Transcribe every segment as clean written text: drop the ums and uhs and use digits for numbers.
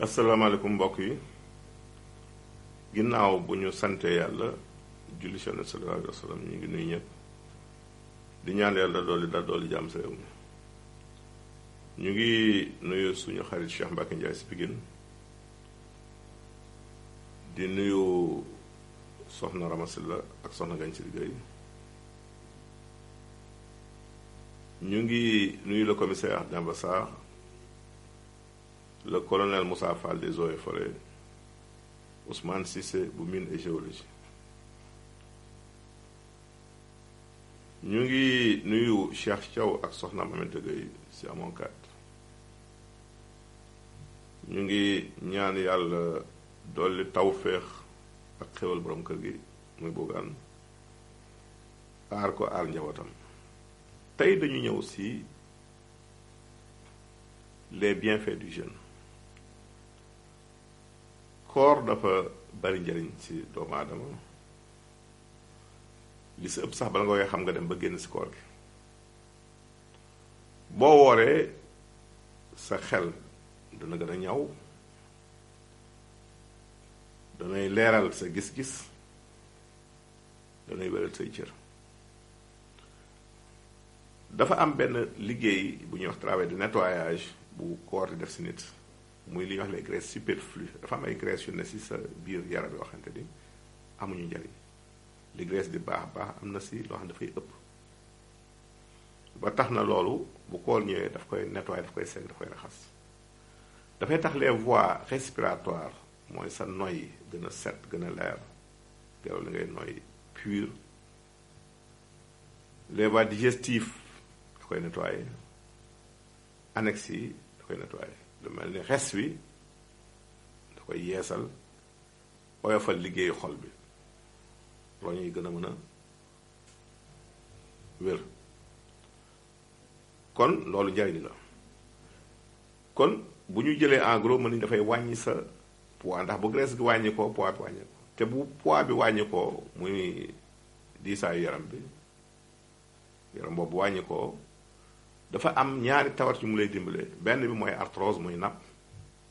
asalaamaaleykum mbokk yi ginnaaw bu ñu sante yàlla julli ci Yonent sallallahu alayhi wa sallam ñu ngi nuyu ñëpp di ñaan yàlla dooli jàmm sa réew mi ñu ngi nuyu suñu xarit Cheikh Mbacke Ndiaye si Pikine di nuyu soxna Ramasilla ak soxna Gañ ci liggéey ñu ngi nuyu le commissaire Demba Sarr le colonel Moussa Fall des Eaux et Forêts, Ousmane Cissé bu mine et géologie ñu ngi nuyu Cheikh Thiaw ak soxna Mamete Gueye si amoon kat ñu ngi ñaan yàlla dolli tawféex ak xéwal borom kër gi muy buggaan aar ko aar njabootam tey dañu ñëw si les bienfaits du jeûne. koor dafa bari njariñ ci doomu aadama li si ëpp sax bala nga koy xam nga dem ba génn ci koor gi boo wooree sa xel dana gën a ñaw danay leeral sa gis-gis danay wéral say cër dafa am benn liggéey bu ñuy wax travail de nettoyage bu koor di def ci nit muy li ñuy wax les graisses superflues dafa am ay graisses yu ne ci sa biir yaram yoo xamante ni amuñu njariñ li graisse di baax am na ci loo xam ne dafay ëpp ba tax na loolu bu koor ñëwee daf koy nettoyer daf koy segg daf koy raxas dafay tax les voies respiratoires mooy sa noy gën a set gën a leer ngelaw li ngay noy pur les voies digestives da koy nettoyer annexes yi da koy nettoyer lu mel ni res wi da koy yeesal oyofal liggéeyu xol bi loolu ñuy gën a mën a wér kon loolu njariñ la kon bu ñu jëlee en gros mën nañu dafay wàññi sa poids ndax bu graisse gi wàññi ko poids bi wàññi ko te bu poids bi wàññi ko muy diisaayu yaram bi yaram boobu wàññi ko dafa am ñaari tawat yu mu lay dimbale benn bi mooy arthrose muy napp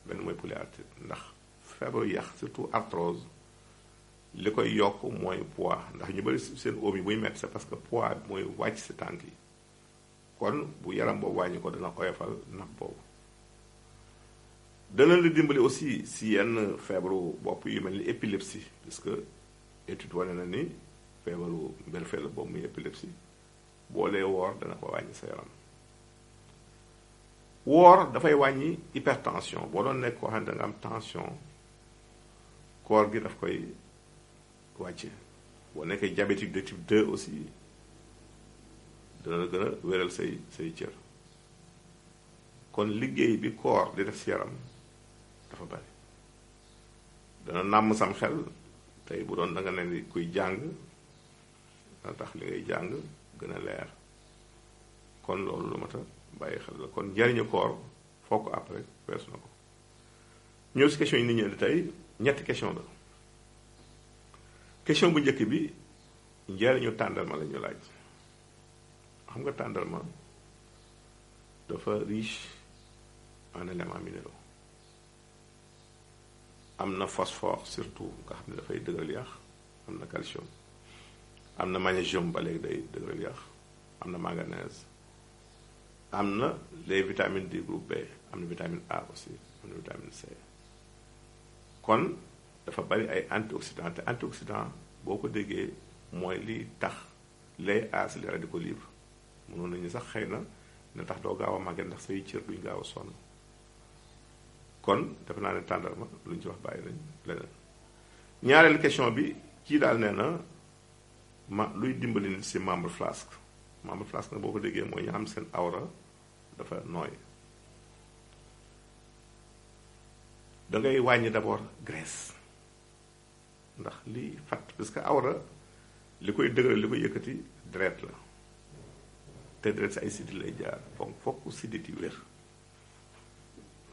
benn mooy polyarthrite ndax feebaru yax surtout arthrose li koy yokk mooy poids ndax ñu bari seen oom yi buy metti c'est parce que poids bi mooy wàcc si tànk yi kon bu yaram boobu wàññi ko dana oyofal napp boobu dana la dimbali aussi si yenn feebaru bopp yu mel ni épilepsie puisque étude wane na ni feebaru mbelfeel boobu muy épilepsie boo lee woor dana ko wàññi sa yaram woor dafay wàññi hypertension boo doon nekk koo xam ne da nga am tension koor gi daf koy wàcce boo nekkee diabétique de type 2 aussi dana la gën a wéral say cër kon liggéey bi koor di def si yaram dafa bari dana nàmm sam xel tey bu doon da nga ne ni kuy jàng dana tax li ngay jàng gën a leer kon loolu lu mat a bàyyi xel la kon njariñu koor foo ko après weesu na ko ñëw si question yi nit ñi indi tey ñetti question la question bu njëkk bi njariñu tàndarma la ñu laaj xam nga tàndarma dafa riche en éléments minéraux am na phosphore surtout nga xam ne dafay dëgëral yax am na calcium am na magnésium ba léegi day dëgëral yax am na manganèse am na les vitamines du groupe B am na vitamine A aussi am na vitamine C kon dafa bari ay antioxydants te antioxydant boo ko déggee mooy li tax les aar si les radicaux libres mënoon nañu sax xëy na tax doo gaaw a màgget ndax say cër duñ gaaw a sonn kon defe naa ne tàndarma lu ñu ci wax bàyyi nañ leneen ñaareelu question bi kii daal nee na luy dimbali nit si membre flasque nag boo ko déggee mooy ñu xam seen awra dafa nooy da ngay wàññi d'abord graisse ndax li fat parce que awra li koy dëgëral li koy yëkkati deret la te deret si ay sidit lay jaar fokk sidit yi wér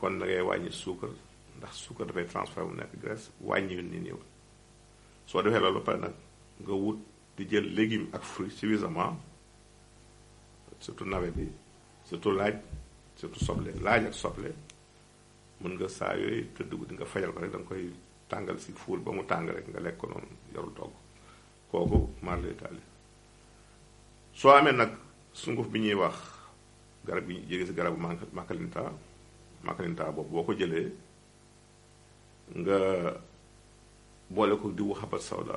kon da ngay wàññi suukar ndax suukar dafay transformé mu nekk graisse wàññi ni néew soo defee loolu ba pare nag nga wut di jël légumes ak fruits suffisamment surtout navet bi surtout laaj surtout soble laaj ak soble mën nga saa yooyu tëdd guddi nga fajal ko rek da nga koy tàngal si fuur ba mu tàng rek nga lekk ko noonu yorul togg kooku maar lay taali soo amee nag sunguf bi ñuy wax garab bi jege si garabu makalinta boobu boo ko jëlee nga boole ko diwu xabat sawda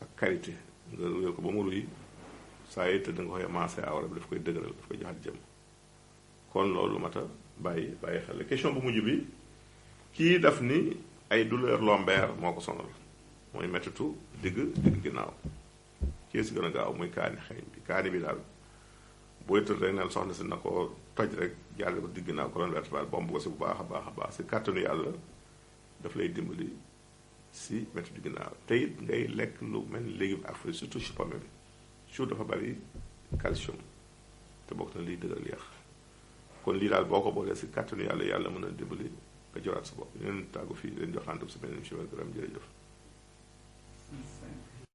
ak karité nga wéer ko ba mu ruy saa yi tëdd nga koy maasee awra bi daf koy dëgëral daf koy joxat jëm kon loolu mata bàyyi xel question bu mujj bi kii daf ni ay douleur lombaire moo ko sonal mooy mettitu digg ginnaaw kii si gën a gaaw muy kaani xeeñ bi kaani bi daal booy tëdd rek neen soxna si na ko toj rek jaarale ko digg ginnaaw colonne vertébrale bomb ko si bu baax a baax si kàttanu yàlla daf lay dimbali si mettitu ginnaaw te it ngay lekk lu mel ni légume ak fruit surtout chou pommé bi chou dafa bari calcium te bokk na liy dëgëral yàq kon lii daal boo ko boolee si kàttanu yàlla mën a dimbali nga joraat sa bopp ñu leen tàggu fii leen jox rendez-vous si beneen émission gërëm jërëjëf